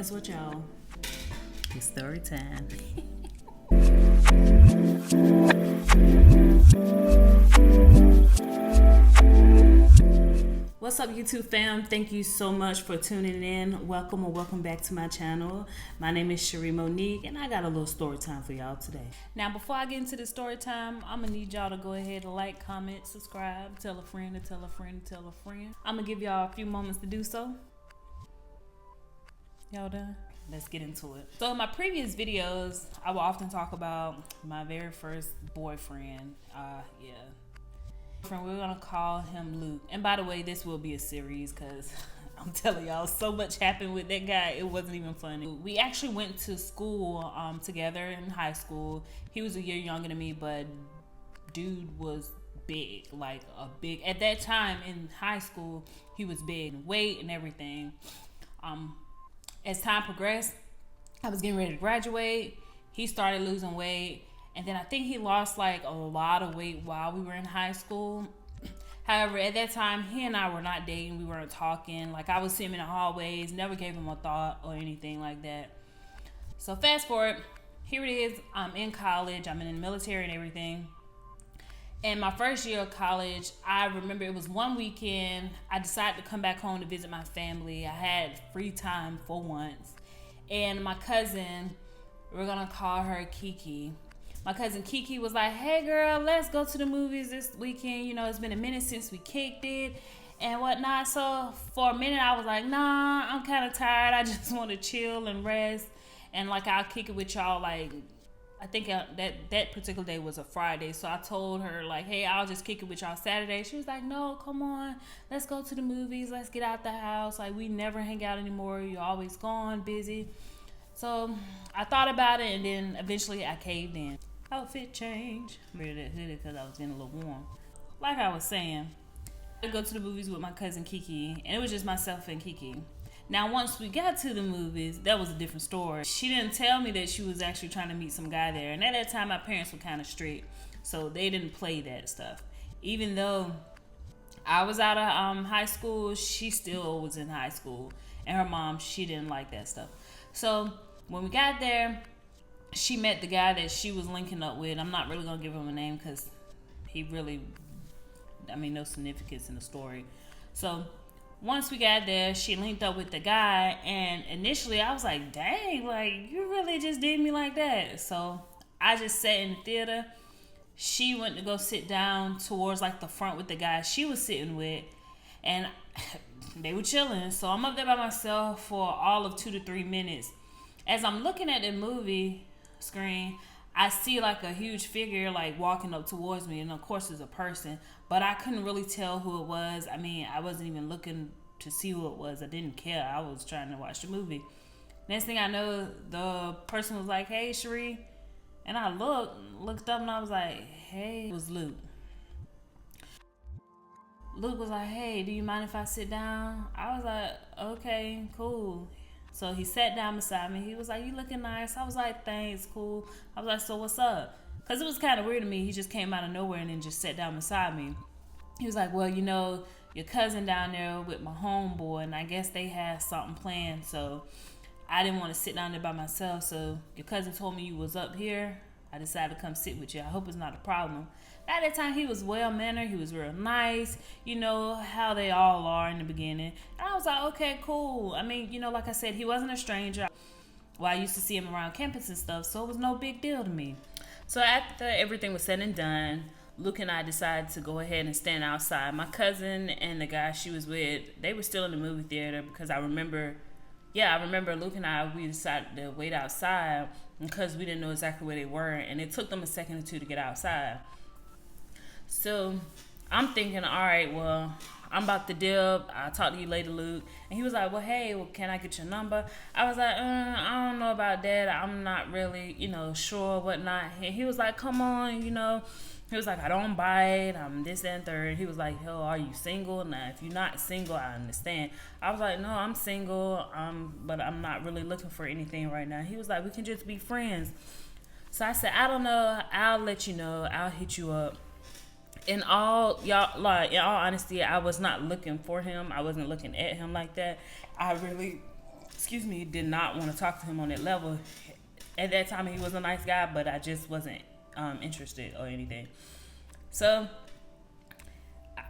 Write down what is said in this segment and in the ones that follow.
guess what, y'all? It's story time. What's up, YouTube fam? Thank you so much for tuning in. Welcome back to my channel. My name is Cherie Monique, and I got a little story time for y'all today. Now, before I get into the story time, I'm gonna need y'all to go ahead and like, comment, subscribe, tell a friend to tell a friend to tell a friend. I'm gonna give y'all a few moments to do so. Y'all done? Let's get into it. So in my previous videos, I will often talk about my very first boyfriend. We're gonna call him Luke. And by the way, this will be a series because I'm telling y'all, so much happened with that guy. It wasn't even funny. We actually went to school together in high school. He was a year younger than me, but dude was big, at that time in high school, he was big in weight and everything. As time progressed, I was getting ready to graduate. He started losing weight. And then I think he lost like a lot of weight while we were in high school. However, at that time, he and I were not dating. We weren't talking. Like, I would see him in the hallways, never gave him a thought or anything like that. So fast forward, here it is. I'm in college. I'm in the military and everything. And my first year of college, I remember it was one weekend. I decided to come back home to visit my family. I had free time for once. And my cousin, we're going to call her Kiki. My cousin Kiki was like, hey girl, let's go to the movies this weekend. You know, it's been a minute since we kicked it and whatnot. So for a minute I was like, nah, I'm kind of tired. I just want to chill and rest. And like, I'll kick it with y'all. Like, I think that particular day was a Friday. So I told her like, hey, I'll just kick it with y'all Saturday. She was like, no, come on. Let's go to the movies. Let's get out the house. Like, we never hang out anymore. You're always gone, busy. So I thought about it, and then eventually I caved in. Outfit change. Wear that hoodie because I was getting a little warm. Like I was saying, I go to the movies with my cousin Kiki, and it was just myself and Kiki. Now, once we got to the movies, that was a different story. She didn't tell me that she was actually trying to meet some guy there. And at that time, my parents were kind of strict, so they didn't play that stuff. Even though I was out of high school, she still was in high school. And her mom, she didn't like that stuff. So when we got there, she met the guy that she was linking up with. I'm not really going to give him a name because he really, no significance in the story. So once we got there, she linked up with the guy. And initially I was like, dang, like, you really just did me like that. So I just sat in the theater. She went to go sit down towards like the front with the guy she was sitting with. And they were chilling. So I'm up there by myself for all of 2 to 3 minutes. As I'm looking at the movie screen, I see like a huge figure like walking up towards me, and of course it's a person, but I couldn't really tell who it was. I wasn't even looking to see who it was. I didn't care. I was trying to watch the movie. Next thing I know, the person was like, hey Cherie, and I looked up and I was like, hey. It was Luke. Luke was like, hey, do you mind if I sit down? I was like, okay, cool. So he sat down beside me. He was like, you looking nice. I was like, thanks, cool. I was like, so what's up? Because it was kind of weird to me. He just came out of nowhere and then just sat down beside me. He was like, well, you know, your cousin down there with my homeboy, and I guess they had something planned. So I didn't want to sit down there by myself. So your cousin told me you was up here. I decided to come sit with you. I hope it's not a problem. At that time, he was well-mannered. He was real nice. You know how they all are in the beginning. And I was like, okay, cool. Like I said, he wasn't a stranger. Well, I used to see him around campus and stuff, so it was no big deal to me. So after everything was said and done, Luke and I decided to go ahead and stand outside. My cousin and the guy she was with, they were still in the movie theater because I remember Luke and I, we decided to wait outside because we didn't know exactly where they were, and it took them a second or two to get outside. So I'm thinking, all right, well, I'm about to dip. I'll talk to you later, Luke. And he was like, well, hey, can I get your number? I was like, I don't know about that. I'm not really, sure, whatnot. And he was like, come on, He was like, I don't bite. I'm this and third. He was like, hell, are you single? Now, if you're not single, I understand. I was like, no, I'm single, but I'm not really looking for anything right now. He was like, we can just be friends. So I said, I don't know. I'll let you know. I'll hit you up. In all honesty, I was not looking for him. I wasn't looking at him like that. I really did not want to talk to him on that level. At that time, he was a nice guy, but I just wasn't interested or anything. So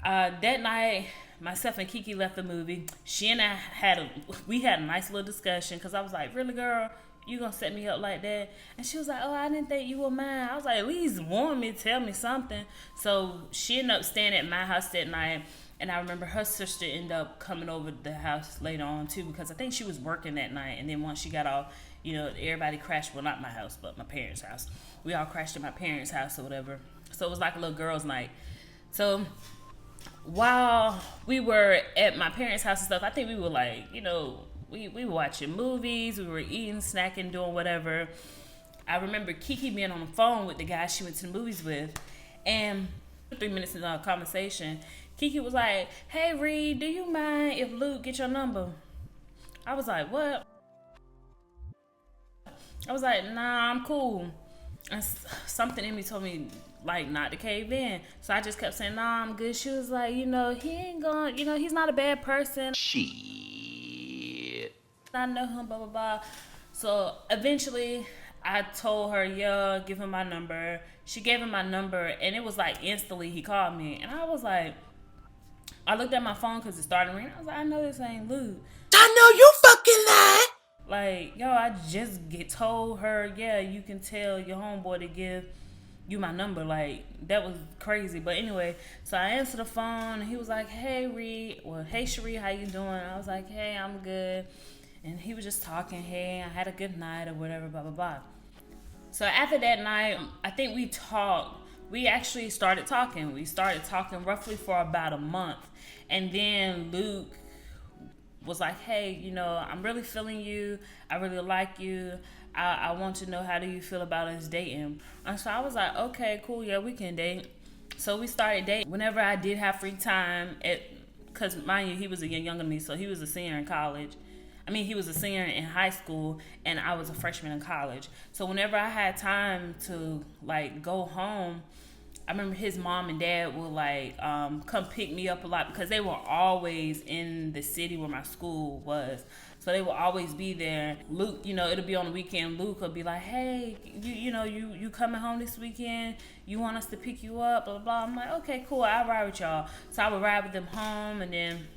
that night, myself and Kiki left the movie. She and I had a nice little discussion because I was like, "Really, girl, you gonna set me up like that?" And she was like, "Oh, I didn't think you were mine." I was like, "At least warn me, tell me something." So she ended up staying at my house that night. And I remember her sister ended up coming over to the house later on too, because I think she was working that night. And then once she got off, everybody crashed. Well, not my house, but my parents' house. We all crashed at my parents' house or whatever. So it was like a little girls' night. So while we were at my parents' house and stuff, I think we were like, we were watching movies, we were eating, snacking, doing whatever. I remember Kiki being on the phone with the guy she went to the movies with, and 3 minutes into our conversation, Kiki was like, "Hey, Reed, do you mind if Luke get your number?" I was like, "What?" I was like, "Nah, I'm cool." And something in me told me, like, not to cave in. So I just kept saying, "Nah, I'm good." She was like, he ain't gonna, he's not a bad person. Shit. I know him, blah, blah, blah. So eventually, I told her, "Yeah, give him my number." She gave him my number, and it was like instantly he called me. And I was like, I looked at my phone because it started ringing. I was like, "I know this ain't Luke. I know you fucking lying." Like, I just told her, "Yeah, you can tell your homeboy to give you my number." Like, that was crazy. But anyway, so I answered the phone, and he was like, "Hey, Reed." Well, "Hey, Cherie, how you doing?" I was like, "Hey, I'm good." And he was just talking, "Hey, I had a good night," or whatever, blah, blah, blah. So after that night, I think we talked. We actually started talking. We started talking roughly for about a month. And then Luke was like, "Hey, I'm really feeling you. I really like you. I want to know, how do you feel about us dating?" And so I was like, "Okay, cool. Yeah, we can date." So we started dating. Whenever I did have free time, because mind you, he was a year younger than me, so he was a senior in college. He was a senior in high school, and I was a freshman in college. So whenever I had time to, like, go home, I remember his mom and dad would, like, come pick me up a lot because they were always in the city where my school was. So they will always be there. Luke, it'll be on the weekend. Luke will be like, "Hey, you coming home this weekend? You want us to pick you up?" Blah, blah, blah. I'm like, "Okay, cool. I'll ride with y'all." So I would ride with them home, and then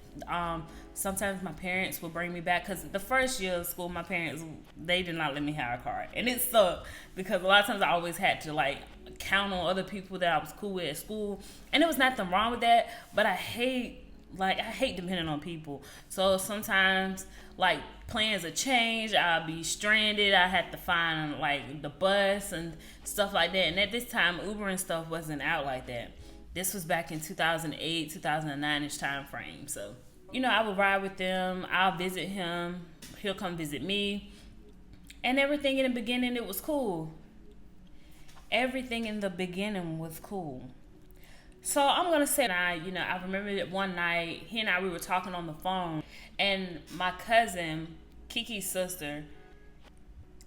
sometimes my parents would bring me back because the first year of school, my parents, they did not let me have a car. And it sucked because a lot of times I always had to, like, count on other people that I was cool with at school. And there was nothing wrong with that, but I hate depending on people. So sometimes, like, plans are changed, I'll be stranded, I had to find, like, the bus and stuff like that. And at this time, Uber and stuff wasn't out like that. This was back in 2008, 2009-ish time frame. So, I would ride with them, I'll visit him, he'll come visit me. And everything in the beginning, it was cool. Everything in the beginning was cool. So I'm going to say, I remember that one night, he and we were talking on the phone, and my cousin, Kiki's sister,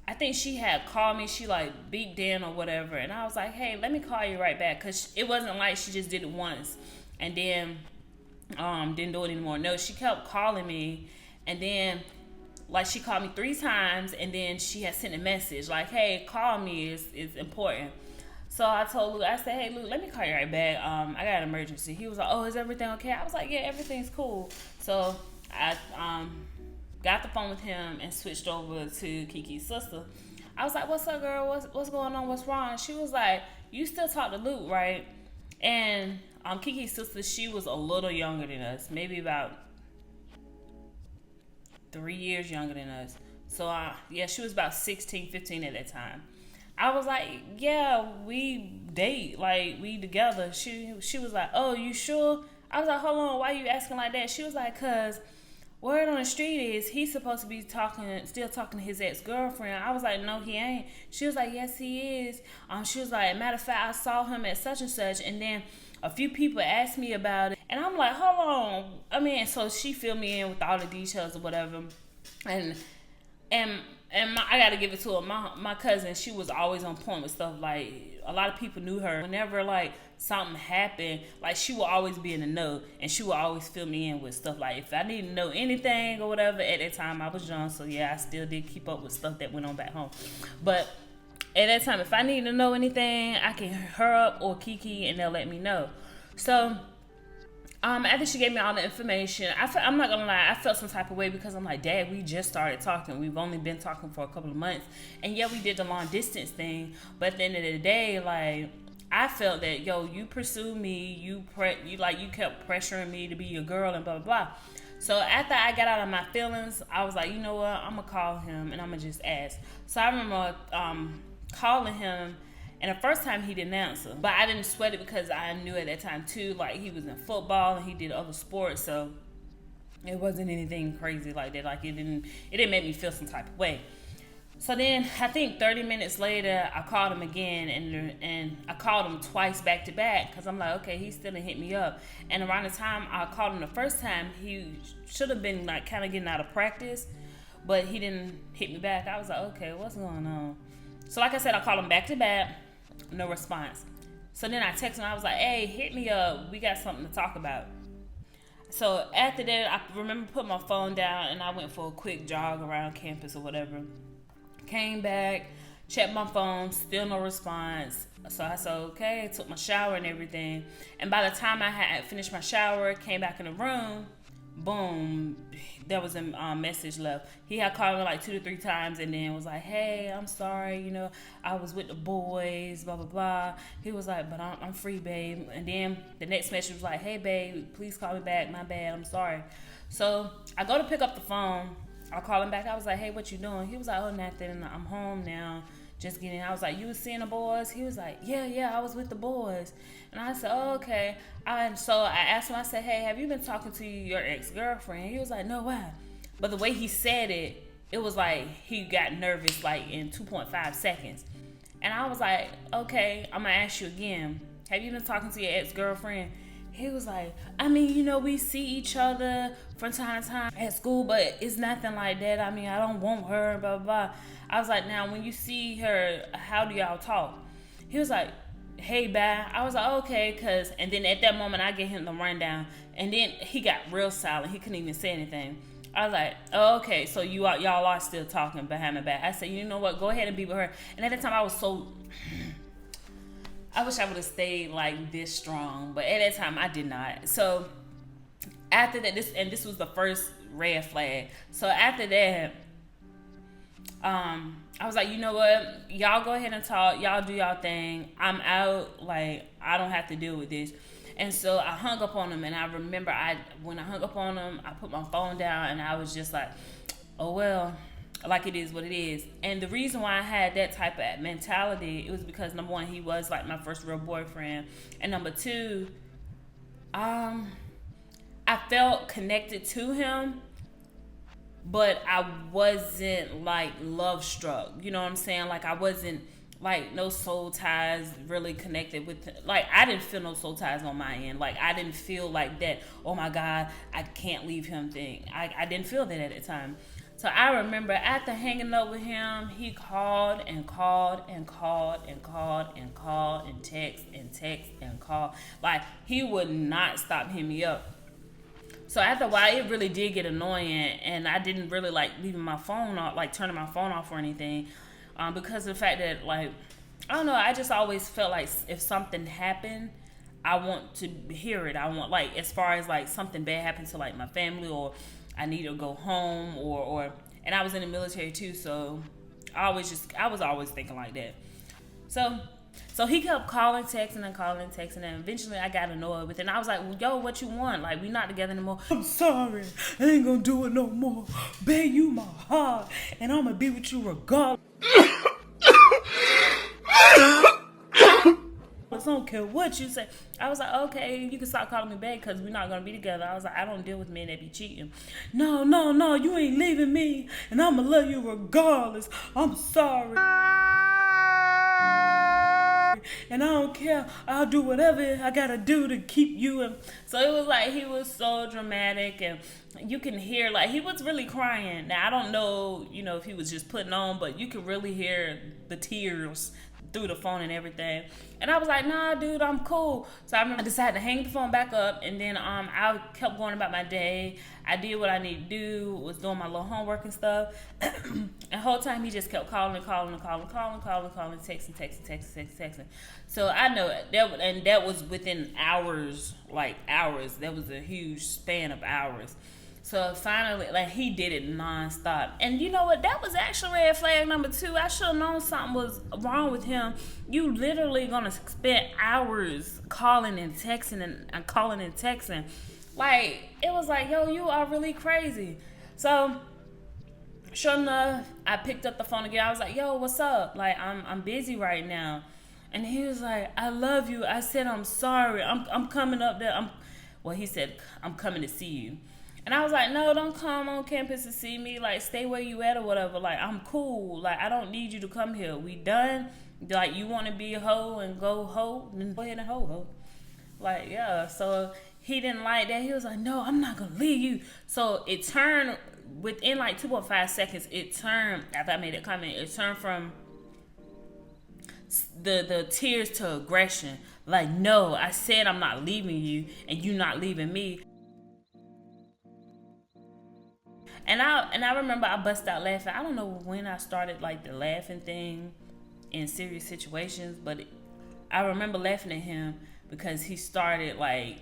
I think she had called me. She, like, beeped in or whatever, and I was like, "Hey, let me call you right back," because it wasn't like she just did it once and then didn't do it anymore. No, she kept calling me, and then, like, she called me 3 times, and then she had sent a message like, "Hey, call me, it's important." So I told Luke, I said, "Hey, Luke, let me call you right back. I got an emergency." He was like, "Oh, is everything okay?" I was like, "Yeah, everything's cool." So I got the phone with him and switched over to Kiki's sister. I was like, "What's up, girl? What's going on? What's wrong?" She was like, "You still talk to Luke, right?" And Kiki's sister, she was a little younger than us, maybe about 3 years younger than us. So she was about 16, 15 at that time. I was like, "Yeah, we date, like, we together." She was like, "Oh, you sure?" I was like, "Hold on, why you asking like that?" She was like, "Cause word on the street is he's supposed to be still talking to his ex-girlfriend." I was like, "No, he ain't." She was like, "Yes, he is." She was like, "Matter of fact, I saw him at such and such," and then a few people asked me about it, and I'm like, "Hold on." So she filled me in with all the details or whatever, and And I gotta give it to her. My cousin, she was always on point with stuff. Like, a lot of people knew her. Whenever like something happened, like, she will always be in the know, and she will always fill me in with stuff. Like, if I didn't know anything or whatever, at that time I was young, so yeah, I still did keep up with stuff that went on back home. But at that time, if I need to know anything, I can hit her up or Kiki, and they'll let me know. So after she gave me all the information, I'm not gonna lie, I felt some type of way, because I'm like, Dad, we just started talking. We've only been talking for a couple of months, and yeah, we did the long distance thing. But at the end of the day, like, I felt that, yo, you pursued me, you kept pressuring me to be your girl, and blah blah blah. So after I got out of my feelings, I was like, you know what, I'm gonna call him and I'm gonna just ask. So I remember calling him. And the first time he didn't answer, but I didn't sweat it, because I knew at that time too, like, he was in football and he did other sports, so it wasn't anything crazy like that. Like, it didn't make me feel some type of way. So then I think 30 minutes later, I called him again, and I called him twice back to back, because I'm like, okay, he still didn't hit me up. And around the time I called him the first time, he should have been like kind of getting out of practice, but he didn't hit me back. I was like, okay, what's going on? So like I said, I called him back to back. No response. So then I texted him. I was like, hey, hit me up. We got something to talk about. So after that, I remember putting my phone down, and I went for a quick jog around campus or whatever. Came back, checked my phone, still no response. So I said, okay, took my shower and everything. And by the time I had finished my shower, came back in the room, boom, there was a message left. He had called me like 2 to 3 times, and then was like, hey, I'm sorry, you know, I was with the boys, blah blah blah. He was like, but I'm free, babe. And then the next message was like, hey babe, please call me back, my bad, I'm sorry. So I go to pick up the phone, I call him back. I was like, hey, what you doing? He was like, oh, nothing, I'm home now, just getting. I was like, you was seeing the boys? He was like, yeah, I was with the boys. And I said, oh, okay. So I asked him, I said, hey, have you been talking to your ex-girlfriend? He was like, no, why? But the way he said it, it was like he got nervous like in 2.5 seconds. And I was like, okay, I'm going to ask you again. Have you been talking to your ex-girlfriend? He was like, I mean, you know, we see each other from time to time at school, but it's nothing like that. I mean, I don't want her, blah, blah, blah. I was like, now, when you see her, how do y'all talk? He was like, hey, bye. I was like, okay, and then at that moment, I gave him the rundown, and then he got real silent. He couldn't even say anything. I was like, oh, okay, so y'all are still talking behind my back. I said, you know what, go ahead and be with her. And at that time, I was so, I wish I would have stayed like this strong, but at that time, I did not. So after that, this was the first red flag. So after that, I was like, you know what? Y'all go ahead and talk. Y'all do y'all thing. I'm out. Like, I don't have to deal with this. And so I hung up on him. And I remember when I hung up on him, I put my phone down, and I was just like, oh, well, like, it is what it is. And the reason why I had that type of mentality, it was because, number one, he was like my first real boyfriend. And number two, I felt connected to him, but I wasn't like love struck. You know what I'm saying? Like, I wasn't like no soul ties really connected with, like, I didn't feel no soul ties on my end. Like, I didn't feel like that, oh my God, I can't leave him thing. I didn't feel that at the time. So I remember after hanging up with him, he called and called and called and called and called and text and called. Like, he would not stop hitting me up. So after a while, it really did get annoying, and I didn't really like leaving my phone off, like turning my phone off or anything, because of the fact that, like, I don't know, I just always felt like if something happened, I want to hear it. I want, like, as far as like something bad happened to like my family, or I need to go home, or and I was in the military too, so I was always thinking like that. So he kept calling, texting, and eventually I got annoyed with it. And I was like, well, yo, what you want? Like, we not together anymore. I'm sorry. I ain't gonna do it no more. Babe, you my heart, and I'm gonna be with you regardless. I don't care what you say. I was like, okay, you can stop calling me back because we're not going to be together. I was like, I don't deal with men that be cheating. No, you ain't leaving me, and I'm going to love you regardless. I'm sorry. and I don't care. I'll do whatever I gotta do to keep you. And so it was like he was so dramatic, and you can hear like he was really crying. Now I don't know, if he was just putting on, but you could really hear the tears through the phone and everything. And I was like, nah, dude, I'm cool. So I remember I decided to hang the phone back up, and then I kept going about my day. I did what I needed to do, was doing my little homework and stuff. And the whole time he just kept calling, texting. So I know that was within hours, like hours. That was a huge span of hours. So finally, like, he did it nonstop. And you know what? That was actually red flag number 2. I should have known something was wrong with him. You literally gonna spend hours calling and texting and calling and texting. Like, it was like, yo, you are really crazy. So sure enough, I picked up the phone again. I was like, yo, what's up? Like, I'm busy right now. And he was like, I love you. I said, I'm sorry. I'm coming up there. He said, I'm coming to see you. And I was like, no, don't come on campus to see me. Like, stay where you at or whatever. Like, I'm cool. Like, I don't need you to come here. We done. Like, you want to be a hoe and go hoe? Then go ahead and hoe. Like, yeah. So he didn't like that. He was like, no, I'm not going to leave you. So it turned, within like 2.5 seconds, after I made that comment, it turned from the tears to aggression. Like, no, I said I'm not leaving you, and you not leaving me. And I remember I bust out laughing. I don't know when I started like the laughing thing in serious situations, but I remember laughing at him because he started like,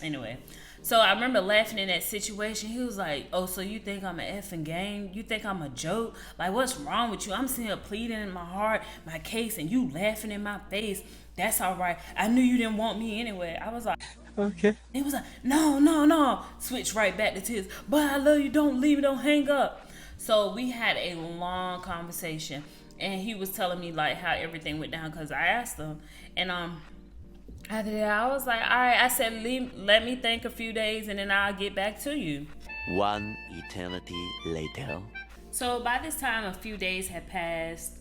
anyway. So I remember laughing in that situation. He was like, oh, so you think I'm an effing game? You think I'm a joke? Like, what's wrong with you? I'm sitting here pleading in my heart, my case, and you laughing in my face. That's all right. I knew you didn't want me anyway. I was like, Okay. it was like, no. Switch right back to tears. But I love you. Don't leave me. Don't hang up. So we had a long conversation, and he was telling me like how everything went down because I asked him, and after that I was like, all right. I said, let me think a few days, and then I'll get back to you. One eternity later. So by this time, a few days had passed.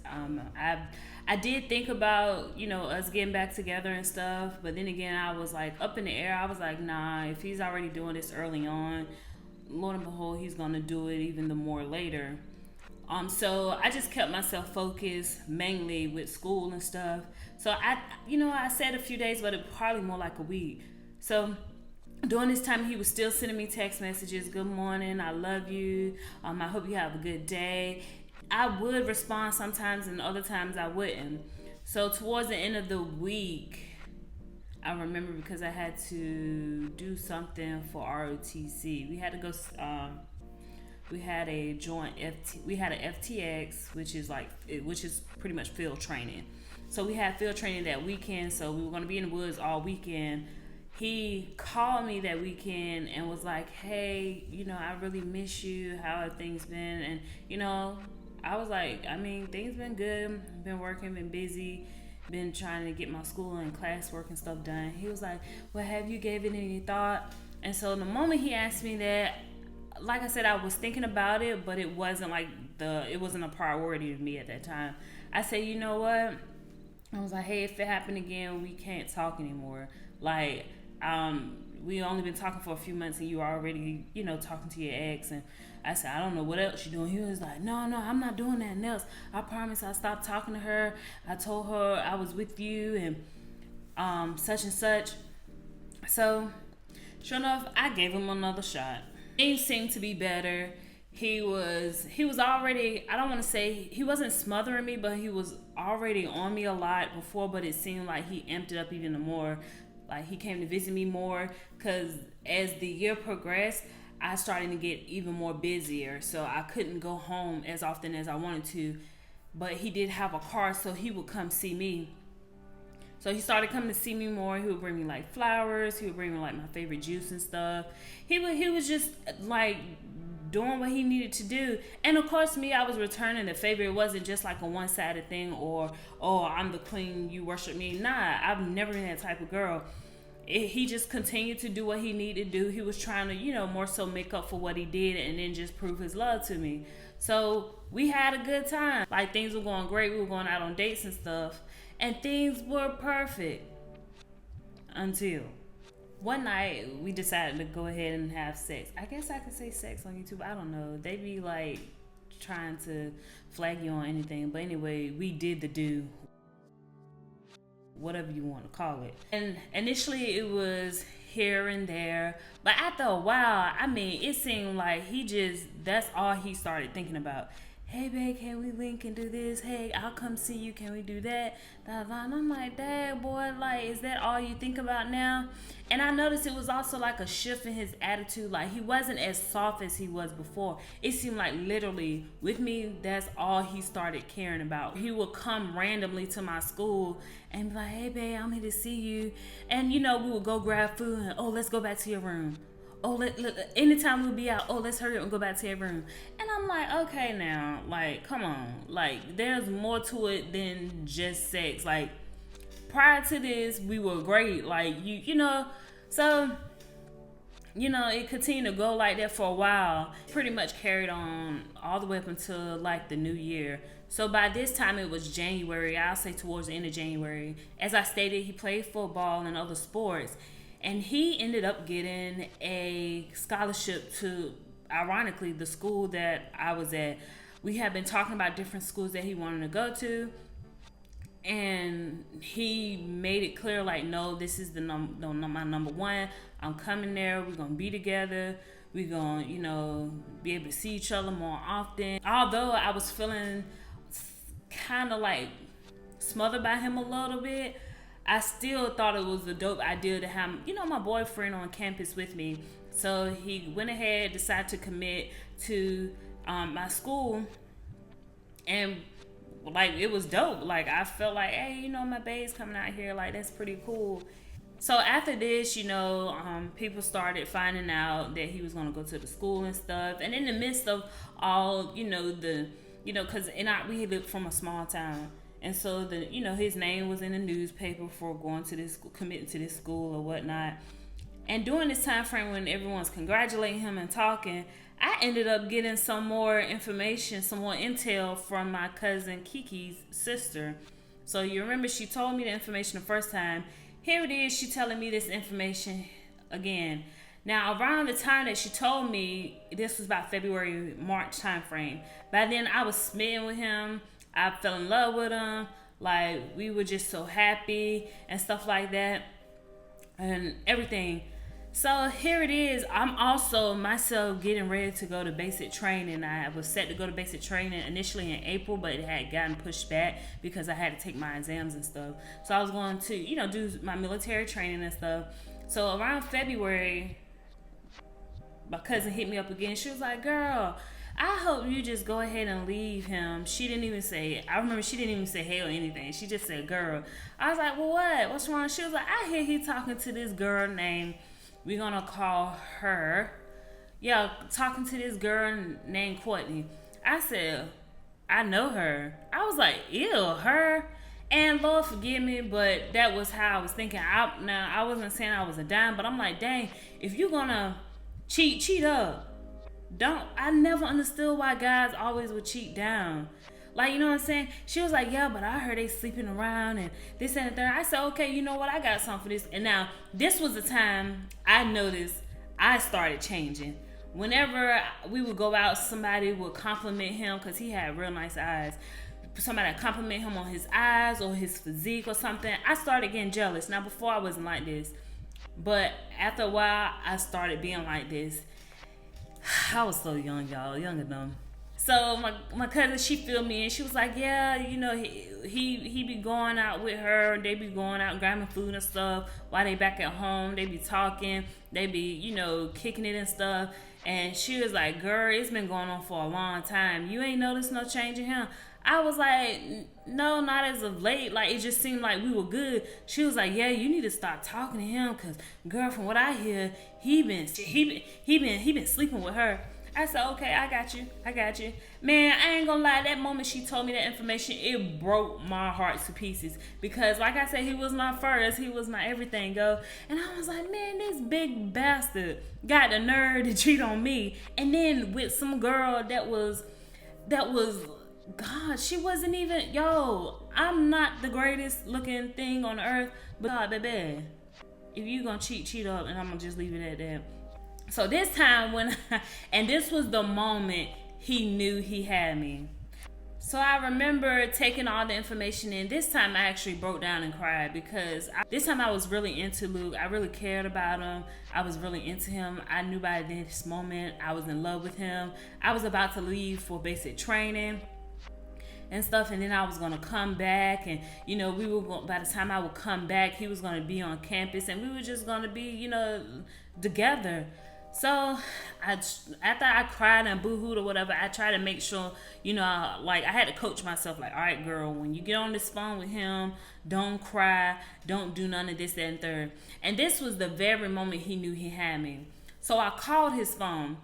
I did think about, us getting back together and stuff. But then again, I was like up in the air. I was like, nah, if he's already doing this early on, Lord and behold, he's going to do it even the more later. So I just kept myself focused mainly with school and stuff. So I said a few days, but it probably more like a week. So during this time, he was still sending me text messages. Good morning. I love you. I hope you have a good day. I would respond sometimes, and other times I wouldn't. So towards the end of the week, I remember because I had to do something for ROTC. We had to go. We had a joint We had an FTX, which is pretty much field training. So we had field training that weekend. So we were going to be in the woods all weekend. He called me that weekend and was like, hey, I really miss you. How have things been? And, I was like, things been good. Been working, been busy, been trying to get my school and classwork and stuff done. He was like, well, have you gave it any thought? And so the moment he asked me that, like I said, I was thinking about it, but it wasn't it wasn't a priority to me at that time. I said, you know what? I was like, hey, if it happened again, we can't talk anymore. Like, we only been talking for a few months and you already, talking to your ex. And I said, I don't know what else you're doing. He was like, no, I'm not doing nothing else. I promise I stopped talking to her. I told her I was with you and such and such. So sure enough, I gave him another shot. Things seemed to be better. He was already, I don't want to say, he wasn't smothering me, but he was already on me a lot before, but it seemed like he amped it up even more. Like, he came to visit me more because as the year progressed, I started to get even more busier. So I couldn't go home as often as I wanted to. But he did have a car, so he would come see me. So he started coming to see me more. He would bring me like flowers. He would bring me like my favorite juice and stuff. He was just like doing what he needed to do. And of course, me, I was returning the favor. It wasn't just like a one-sided thing or, oh, I'm the queen, you worship me. Nah, I've never been that type of girl. He just continued to do what he needed to do. He was trying to, more so make up for what he did and then just prove his love to me. So we had a good time. Like, things were going great. We were going out on dates and stuff. And things were perfect. Until one night, we decided to go ahead and have sex. I guess I could say sex on YouTube. I don't know. They be like trying to flag you on anything. But anyway, we did the do. Whatever you want to call it. And initially it was here and there. But after a while, I mean, it seemed like that's all he started thinking about. Hey, babe, can we link and do this? Hey, I'll come see you. Can we do that? And I'm like, dang, boy, like, is that all you think about now? And I noticed it was also like a shift in his attitude. Like, he wasn't as soft as he was before. It seemed like literally with me, that's all he started caring about. He would come randomly to my school and be like, hey, babe, I'm here to see you. And, you know, we would go grab food and, oh, let's go back to your room. Oh, anytime we'll be out, oh, let's hurry up and go back to your room. And I'm like, okay, now, like, come on. Like, there's more to it than just sex. Like, prior to this, we were great. Like, you know, so, you know, it continued to go like that for a while. Pretty much carried on all the way up until, like, the new year. So by this time, it was January. I'll say towards the end of January. As I stated, he played football and other sports. And he ended up getting a scholarship to, ironically, the school that I was at. We had been talking about different schools that he wanted to go to. And he made it clear, like, no, this is my number one. I'm coming there. We're going to be together. We're going to, you know, be able to see each other more often. Although I was feeling kind of like smothered by him a little bit, I still thought it was a dope idea to have, you know, my boyfriend on campus with me. So he went ahead, decided to commit to my school, and like, it was dope. Like, I felt like, hey, you know, my babe's coming out here, like, that's pretty cool. So after this, you know, people started finding out that he was going to go to the school and stuff. And in the midst of all, you know, because we lived from a small town. And so, his name was in the newspaper for going to this, committing to this school or whatnot. And during this time frame when everyone's congratulating him and talking, I ended up getting some more information, some more intel from my cousin Kiki's sister. So you remember she told me the information the first time. Here it is, she telling me this information again. Now, around the time that she told me, this was about February, March time frame. By then, I was smitten with him. I fell in love with him. Like, we were just so happy and stuff like that and everything. So here it is. I'm also myself getting ready to go to basic training. I was set to go to basic training initially in April, but it had gotten pushed back because I had to take my exams and stuff. So I was going to, do my military training and stuff. So around February, my cousin hit me up again. She was like, girl, I hope you just go ahead and leave him. She didn't even say, I remember she didn't even say hey or anything. She just said, girl. I was like, well, what? What's wrong? She was like, I hear he talking to this girl named, we're going to call her. Yeah, talking to this girl named Courtney. I said, I know her. I was like, ew, her? And Lord forgive me, but that was how I was thinking. Now, I wasn't saying I was a dime, but I'm like, dang, if you're going to cheat up. I never understood why guys always would cheat down. Like, you know what I'm saying? She was like, yeah, but I heard they sleeping around and this and the third. I said, okay, you know what? I got something for this. And now, this was the time I noticed I started changing. Whenever we would go out, somebody would compliment him because he had real nice eyes. Somebody would compliment him on his eyes or his physique or something. I started getting jealous. Now, before I wasn't like this. But after a while, I started being like this. I was so young, y'all, young and dumb. So my cousin, she filled me in. She was like, yeah, he be going out with her. They be going out grabbing food and stuff while they back at home. They be talking. They be, kicking it and stuff. And she was like, girl, it's been going on for a long time. You ain't noticed no change in him? I was like, no, not as of late. Like, it just seemed like we were good. She was like, yeah, you need to stop talking to him because, girl, from what I hear, he been sleeping with her. I said, okay, I got you. Man, I ain't gonna lie, that moment she told me that information, it broke my heart to pieces. Because, like I said, he was my first, he was my everything, go. And I was like, man, this big bastard got the nerve to cheat on me. And then with some girl that was, that was, God, she wasn't even, yo, I'm not the greatest looking thing on earth, but God, baby, if you gonna cheat up, and I'm gonna just leave it at that. So this time and this was the moment he knew he had me. So I remember taking all the information in. This time I actually broke down and cried because this time I was really into Luke. I really cared about him. I was really into him. I knew by this moment I was in love with him. I was about to leave for basic training and stuff, and then I was gonna come back, and we were going, by the time I would come back, he was gonna be on campus, and we were just gonna be together. So after I cried and boo-hooed or whatever, I tried to make sure, like I had to coach myself, like, all right, girl, when you get on this phone with him, don't cry, don't do none of this, that, and third. And this was the very moment he knew he had me. So I called his phone,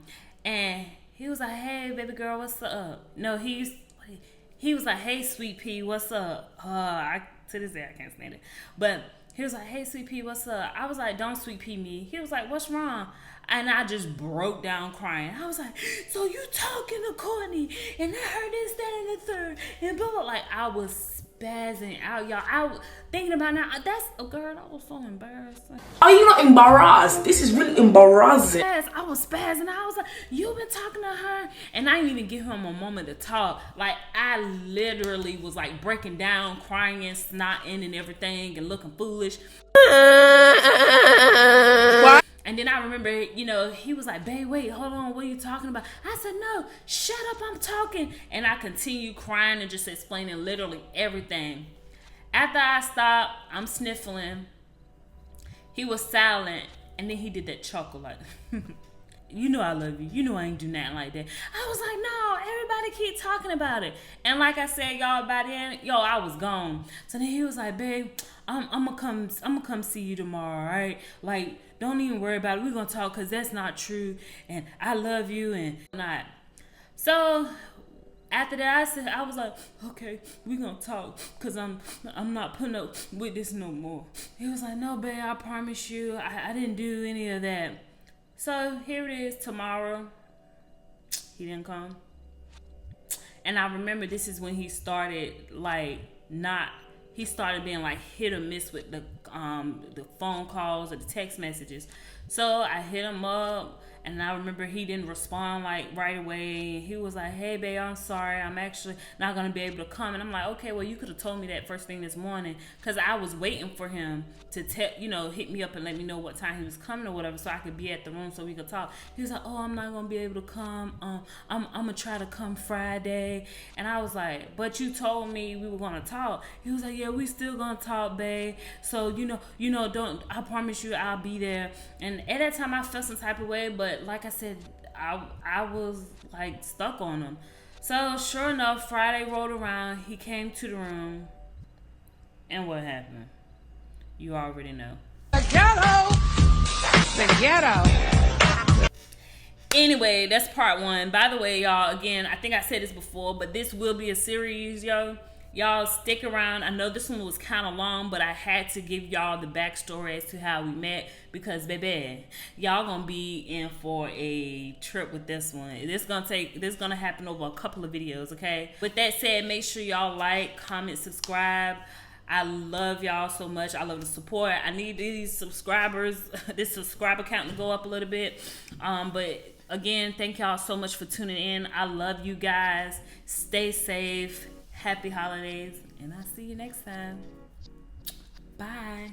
and he was like, hey, baby girl, what's up? No, he was like, hey, sweet pea, what's up? To this day, I can't stand it. But he was like, hey, sweet pea, what's up? I was like, don't sweet pea me. He was like, what's wrong? And I just broke down crying. I was like, so you talking to Courtney, and I heard this, that, and the third, and blah, blah. Like, I was spazzing out, y'all. I was thinking about now, girl, I was so embarrassed. Are you not embarrassed? This is really embarrassing. I was spazzing. I was like, you been talking to her? And I didn't even give him a moment to talk. Like, I literally was like breaking down, crying and snotting and everything and looking foolish. What? And then I remember, he was like, babe, wait, hold on, what are you talking about? I said, no, shut up, I'm talking. And I continued crying and just explaining literally everything. After I stopped, I'm sniffling. He was silent, and then he did that chuckle like, I love you. You know I ain't do nothing like that. I was like, no, everybody keep talking about it. And like I said, y'all, by then, I was gone. So then he was like, babe, I'm gonna come see you tomorrow, all right? Like, don't even worry about it. We're gonna talk, because that's not true, and I love you and not. So after that, I was like, okay, we're gonna talk, because I'm not putting up with this no more. He was like, no, babe, I promise you, I didn't do any of that. So here it is, tomorrow. He didn't come. And I remember this is when he started he started being like hit or miss with the phone calls or the text messages. So I hit him up, and I remember he didn't respond like right away. He was like, hey babe, I'm sorry, I'm actually not gonna be able to come. And I'm like, okay, well, you could have told me that first thing this morning, because I was waiting for him to hit me up and let me know what time he was coming or whatever, so I could be at the room so we could talk. He was like, oh, I'm not gonna be able to come, I'm gonna try to come Friday. And I was like, but you told me we were gonna talk. He was like, yeah, we still gonna talk, babe, so don't, I promise you I'll be there. And at that time I felt some type of way, but like I said, I was like stuck on him. So sure enough, Friday rolled around, he came to the room, and what happened? You already know. The ghetto! The ghetto! Anyway, that's part one. By the way, y'all, again, I think I said this before, but this will be a series, yo. Y'all stick around. I know this one was kind of long, but I had to give y'all the backstory as to how we met, because baby, y'all gonna be in for a trip with this one. This gonna happen over a couple of videos, okay? With that said, make sure y'all like, comment, subscribe. I love y'all so much. I love the support. I need these subscribers, this subscriber count to go up a little bit. But again, thank y'all so much for tuning in. I love you guys. Stay safe. Happy holidays, and I'll see you next time. Bye.